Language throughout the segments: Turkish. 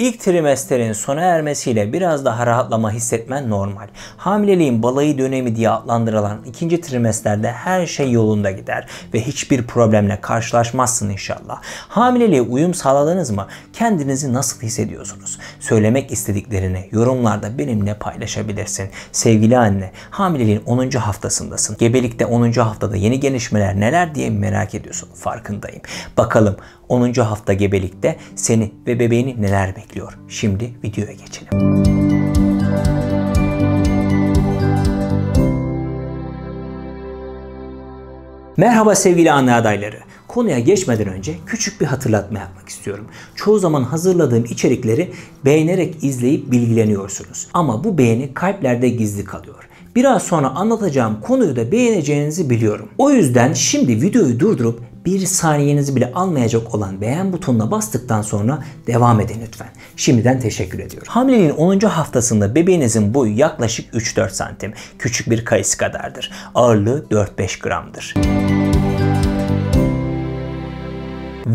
İlk trimesterin sona ermesiyle biraz daha rahatlama hissetmen normal. Hamileliğin balayı dönemi diye adlandırılan ikinci trimesterde her şey yolunda gider ve hiçbir problemle karşılaşmazsın inşallah. Hamileliğe uyum sağladınız mı? Kendinizi nasıl hissediyorsunuz? Söylemek istediklerini yorumlarda benimle paylaşabilirsin. Sevgili anne, hamileliğin 10. haftasındasın. Gebelikte 10. haftada yeni gelişmeler neler diye merak ediyorsun. Farkındayım. Bakalım 10. hafta gebelikte seni ve bebeğini neler bekliyor? Şimdi videoya geçelim. Merhaba sevgili anne adayları. Konuya geçmeden önce küçük bir hatırlatma yapmak istiyorum. Çoğu zaman hazırladığım içerikleri beğenerek izleyip bilgileniyorsunuz. Ama bu beğeni kalplerde gizli kalıyor. Biraz sonra anlatacağım konuyu da beğeneceğinizi biliyorum. O yüzden şimdi videoyu durdurup bir saniyenizi bile almayacak olan beğen butonuna bastıktan sonra devam edin lütfen. Şimdiden teşekkür ediyorum. Hamileliğin 10. haftasında bebeğinizin boyu yaklaşık 3-4 santim. Küçük bir kayısı kadardır. Ağırlığı 4-5 gramdır.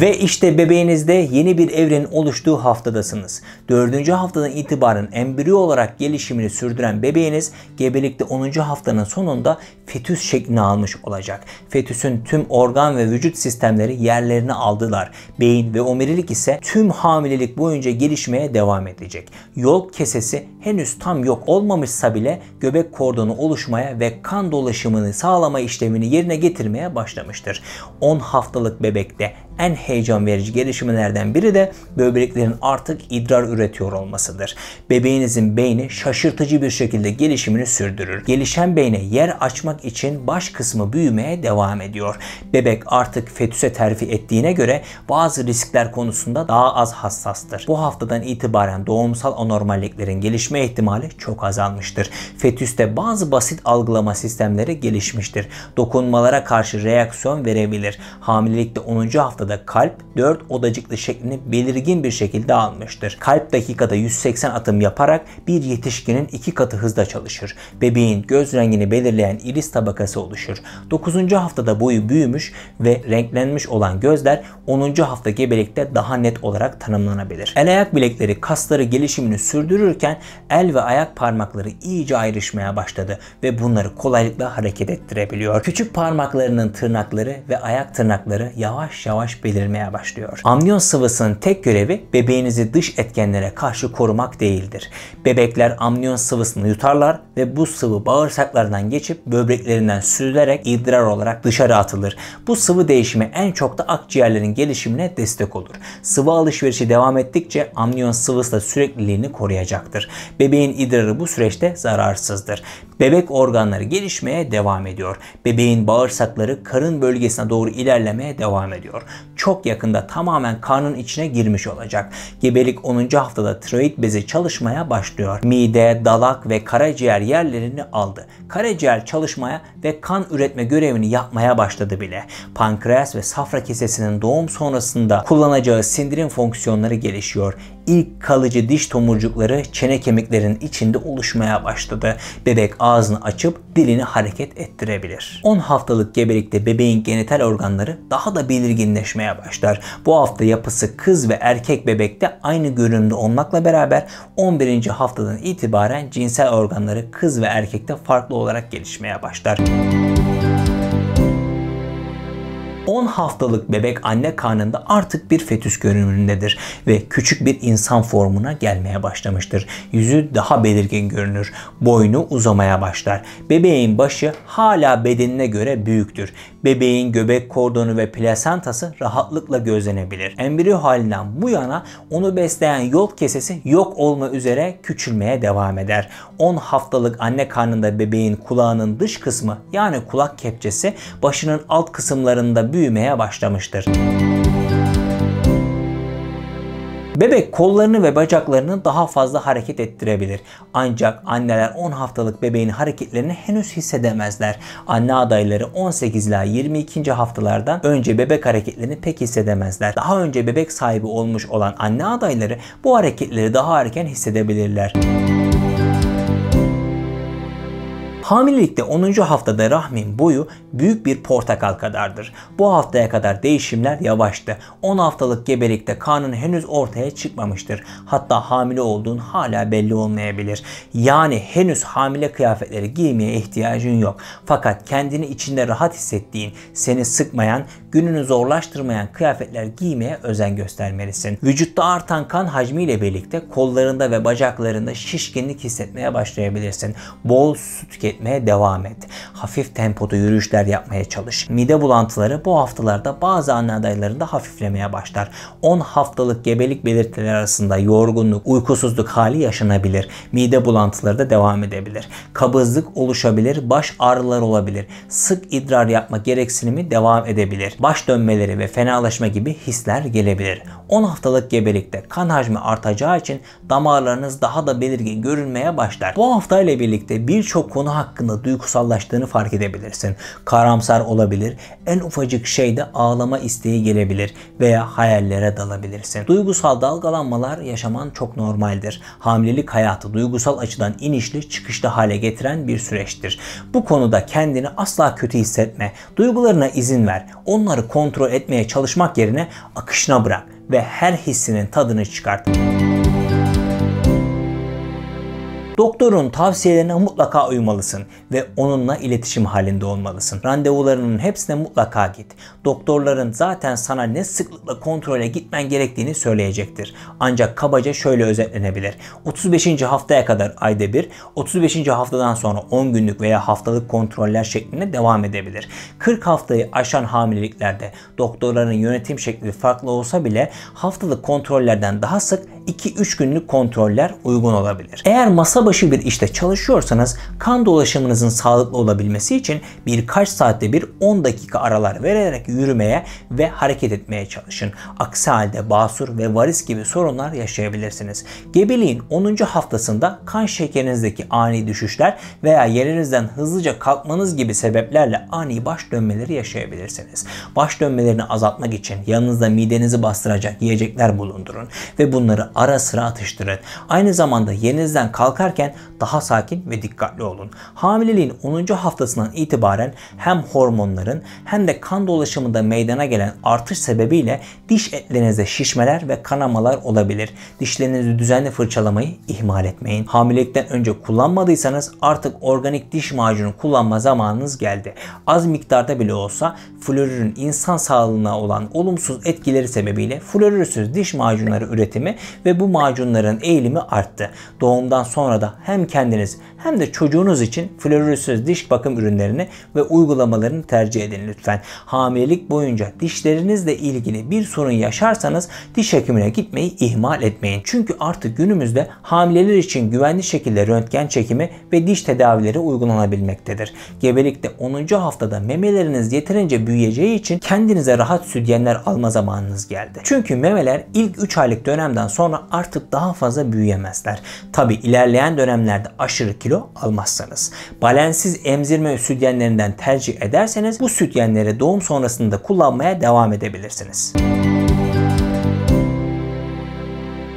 Ve işte bebeğinizde yeni bir evrenin oluştuğu haftadasınız. 4. haftadan itibaren embriyo olarak gelişimini sürdüren bebeğiniz gebelikte 10. haftanın sonunda fetüs şeklini almış olacak. Fetüsün tüm organ ve vücut sistemleri yerlerini aldılar. Beyin ve omurilik ise tüm hamilelik boyunca gelişmeye devam edecek. Yol kesesi henüz tam yok olmamışsa bile göbek kordonu oluşmaya ve kan dolaşımını sağlama işlemini yerine getirmeye başlamıştır. 10 haftalık bebekte en heyecan verici gelişmelerden biri de böbreklerin artık idrar üretiyor olmasıdır. Bebeğinizin beyni şaşırtıcı bir şekilde gelişimini sürdürür. Gelişen beyne yer açmak için baş kısmı büyümeye devam ediyor. Bebek artık fetüse terfi ettiğine göre bazı riskler konusunda daha az hassastır. Bu haftadan itibaren doğumsal anormalliklerin gelişme ihtimali çok azalmıştır. Fetüste bazı basit algılama sistemleri gelişmiştir. Dokunmalara karşı reaksiyon verebilir. Hamilelikte 10. haftada kalp 4 odacıklı şeklini belirgin bir şekilde almıştır. Kalp dakikada 180 atım yaparak bir yetişkinin 2 katı hızda çalışır. Bebeğin göz rengini belirleyen iris tabakası oluşur. 9. haftada boyu büyümüş ve renklenmiş olan gözler 10. hafta gebelikte daha net olarak tanımlanabilir. El ayak bilekleri kasları gelişimini sürdürürken el ve ayak parmakları iyice ayrışmaya başladı ve bunları kolaylıkla hareket ettirebiliyor. Küçük parmaklarının tırnakları ve ayak tırnakları yavaş yavaş belirmeye başlıyor. Amniyon sıvısının tek görevi bebeğinizi dış etkenlere karşı korumak değildir. Bebekler amniyon sıvısını yutarlar ve bu sıvı bağırsaklardan geçip böbreklerinden süzülerek idrar olarak dışarı atılır. Bu sıvı değişimi en çok da akciğerlerin gelişimine destek olur. Sıvı alışverişi devam ettikçe amniyon sıvısı da sürekliliğini koruyacaktır. Bebeğin idrarı bu süreçte zararsızdır. Bebek organları gelişmeye devam ediyor. Bebeğin bağırsakları karın bölgesine doğru ilerlemeye devam ediyor. Çok yakında tamamen karnın içine girmiş olacak. Gebelik 10. haftada tiroid bezi çalışmaya başlıyor. Mide, dalak ve karaciğer yerlerini aldı. Karaciğer çalışmaya ve kan üretme görevini yapmaya başladı bile. Pankreas ve safra kesesinin doğum sonrasında kullanacağı sindirim fonksiyonları gelişiyor. İlk kalıcı diş tomurcukları çene kemiklerinin içinde oluşmaya başladı. Bebek ağzını açıp dilini hareket ettirebilir. 10 haftalık gebelikte bebeğin genital organları daha da belirginleşmeye başlar. Bu hafta yapısı kız ve erkek bebekte aynı görünümde olmakla beraber 11. haftadan itibaren cinsel organları kız ve erkekte farklı olarak gelişmeye başlar. 10 haftalık bebek anne karnında artık bir fetüs görünümündedir ve küçük bir insan formuna gelmeye başlamıştır. Yüzü daha belirgin görünür. Boynu uzamaya başlar. Bebeğin başı hala bedenine göre büyüktür. Bebeğin göbek kordonu ve plasentası rahatlıkla gözlenebilir. Embriyo halinden bu yana onu besleyen yol kesesi yok olma üzere küçülmeye devam eder. 10 haftalık anne karnında bebeğin kulağının dış kısmı yani kulak kepçesi başının alt kısımlarında büyümeye başlamıştır. Bebek kollarını ve bacaklarını daha fazla hareket ettirebilir. Ancak anneler 10 haftalık bebeğin hareketlerini henüz hissedemezler. Anne adayları 18 ila 22. haftalardan önce bebek hareketlerini pek hissedemezler. Daha önce bebek sahibi olmuş olan anne adayları bu hareketleri daha erken hissedebilirler. Hamilelikte 10. haftada rahmin boyu büyük bir portakal kadardır. Bu haftaya kadar değişimler yavaştı. 10 haftalık gebelikte karnın henüz ortaya çıkmamıştır. Hatta hamile olduğun hala belli olmayabilir. Yani henüz hamile kıyafetleri giymeye ihtiyacın yok. Fakat kendini içinde rahat hissettiğin, seni sıkmayan, gününü zorlaştırmayan kıyafetler giymeye özen göstermelisin. Vücutta artan kan hacmiyle birlikte kollarında ve bacaklarında şişkinlik hissetmeye başlayabilirsin. Bol su tüketmeye devam et. Hafif tempoda yürüyüşler yapmaya çalış. Mide bulantıları bu haftalarda bazı anne adaylarında hafiflemeye başlar. 10 haftalık gebelik belirtileri arasında yorgunluk, uykusuzluk hali yaşanabilir. Mide bulantıları da devam edebilir. Kabızlık oluşabilir, baş ağrıları olabilir. Sık idrar yapma gereksinimi devam edebilir. Baş dönmeleri ve fenalaşma gibi hisler gelebilir. 10 haftalık gebelikte kan hacmi artacağı için damarlarınız daha da belirgin görünmeye başlar. Bu hafta ile birlikte birçok konu hakkında duygusallaştığını fark edebilirsin. Karamsar olabilir, en ufacık şeyde ağlama isteği gelebilir veya hayallere dalabilirsin. Duygusal dalgalanmalar yaşaman çok normaldir. Hamilelik hayatı duygusal açıdan inişli çıkışlı hale getiren bir süreçtir. Bu konuda kendini asla kötü hissetme. Duygularına izin ver. Onları kontrol etmeye çalışmak yerine akışına bırak ve her hissinin tadını çıkart. Doktorun tavsiyelerine mutlaka uymalısın ve onunla iletişim halinde olmalısın. Randevularının hepsine mutlaka git. Doktorların zaten sana ne sıklıkla kontrole gitmen gerektiğini söyleyecektir. Ancak kabaca şöyle özetlenebilir. 35. haftaya kadar ayda bir, 35. haftadan sonra 10 günlük veya haftalık kontroller şeklinde devam edebilir. 40 haftayı aşan hamileliklerde doktorların yönetim şekli farklı olsa bile haftalık kontrollerden daha sık 2-3 günlük kontroller uygun olabilir. Eğer masa başı bir işte çalışıyorsanız kan dolaşımınızın sağlıklı olabilmesi için birkaç saatte bir 10 dakika aralar vererek yürümeye ve hareket etmeye çalışın. Aksi halde basur ve varis gibi sorunlar yaşayabilirsiniz. Gebeliğin 10. haftasında kan şekerinizdeki ani düşüşler veya yerinizden hızlıca kalkmanız gibi sebeplerle ani baş dönmeleri yaşayabilirsiniz. Baş dönmelerini azaltmak için yanınızda midenizi bastıracak yiyecekler bulundurun ve bunları ara sıra atıştırın. Aynı zamanda yerinizden kalkarken daha sakin ve dikkatli olun. Hamileliğin 10. haftasından itibaren hem hormonların hem de kan dolaşımında meydana gelen artış sebebiyle diş etlerinizde şişmeler ve kanamalar olabilir. Dişlerinizi düzenli fırçalamayı ihmal etmeyin. Hamilelikten önce kullanmadıysanız artık organik diş macunu kullanma zamanınız geldi. Az miktarda bile olsa florürün insan sağlığına olan olumsuz etkileri sebebiyle florürsüz diş macunları üretimi ve bu macunların eğilimi arttı. Doğumdan sonra da hem kendiniz hem de çocuğunuz için florürsüz diş bakım ürünlerini ve uygulamalarını tercih edin lütfen. Hamilelik boyunca dişlerinizle ilgili bir sorun yaşarsanız diş hekimine gitmeyi ihmal etmeyin. Çünkü artık günümüzde hamileler için güvenli şekilde röntgen çekimi ve diş tedavileri uygulanabilmektedir. Gebelikte 10. haftada memeleriniz yeterince büyüyeceği için kendinize rahat sütyenler alma zamanınız geldi. Çünkü memeler ilk 3 aylık dönemden sonra artık daha fazla büyüyemezler. Tabi ilerleyen dönemlerde aşırı kilo almazsanız. Balensiz emzirme sütyenlerinden tercih ederseniz bu sütyenleri doğum sonrasında kullanmaya devam edebilirsiniz.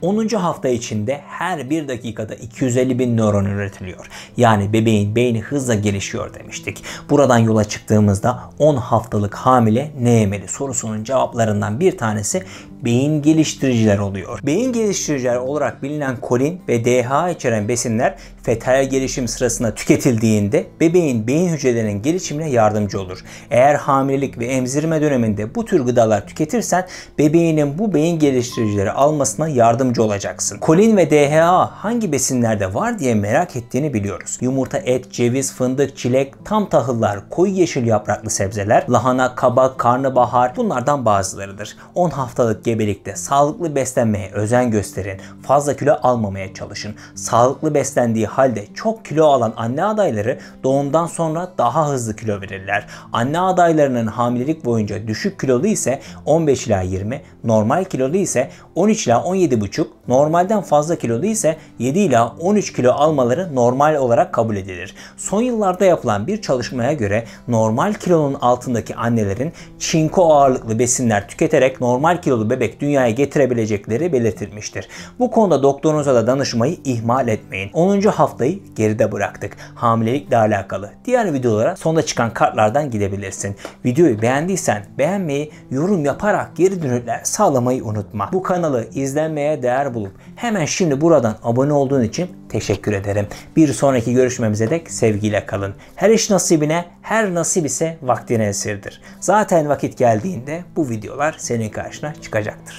10. hafta içinde her 1 dakikada 250.000 nöron üretiliyor. Yani bebeğin beyni hızla gelişiyor demiştik. Buradan yola çıktığımızda 10 haftalık hamile ne yemeli sorusunun cevaplarından bir tanesi beyin geliştiriciler oluyor. Beyin geliştiriciler olarak bilinen kolin ve DHA içeren besinler fetal gelişim sırasında tüketildiğinde bebeğin beyin hücrelerinin gelişimine yardımcı olur. Eğer hamilelik ve emzirme döneminde bu tür gıdalar tüketirsen bebeğinin bu beyin geliştiricileri almasına yardımcı olacaksın. Kolin ve DHA hangi besinlerde var diye merak ettiğini biliyoruz. Yumurta, et, ceviz, fındık, çilek, tam tahıllar, koyu yeşil yapraklı sebzeler, lahana, kabak, karnabahar bunlardan bazılarıdır. 10 haftalık gebelikte sağlıklı beslenmeye özen gösterin. Fazla kilo almamaya çalışın. Sağlıklı beslendiği halde çok kilo alan anne adayları doğumdan sonra daha hızlı kilo verirler. Anne adaylarının hamilelik boyunca düşük kilolu ise 15 ila 20, normal kilolu ise 13 ila 17,5, Normalden fazla kilolu ise 7 ila 13 kilo almaları normal olarak kabul edilir. Son yıllarda yapılan bir çalışmaya göre normal kilonun altındaki annelerin çinko ağırlıklı besinler tüketerek normal kilolu bebek dünyaya getirebilecekleri belirtilmiştir. Bu konuda doktorunuza da danışmayı ihmal etmeyin. 10. haftayı geride bıraktık. Hamilelikle alakalı diğer videolara sonda çıkan kartlardan gidebilirsin. Videoyu beğendiysen beğenmeyi, yorum yaparak geri dönütler sağlamayı unutma. Bu kanalı izlenmeye değer bulup hemen şimdi buradan abone olduğun için teşekkür ederim. Bir sonraki görüşmemize dek sevgiyle kalın. Her iş nasibine, her nasip ise vaktine esirdir. Zaten vakit geldiğinde bu videolar senin karşına çıkacaktır.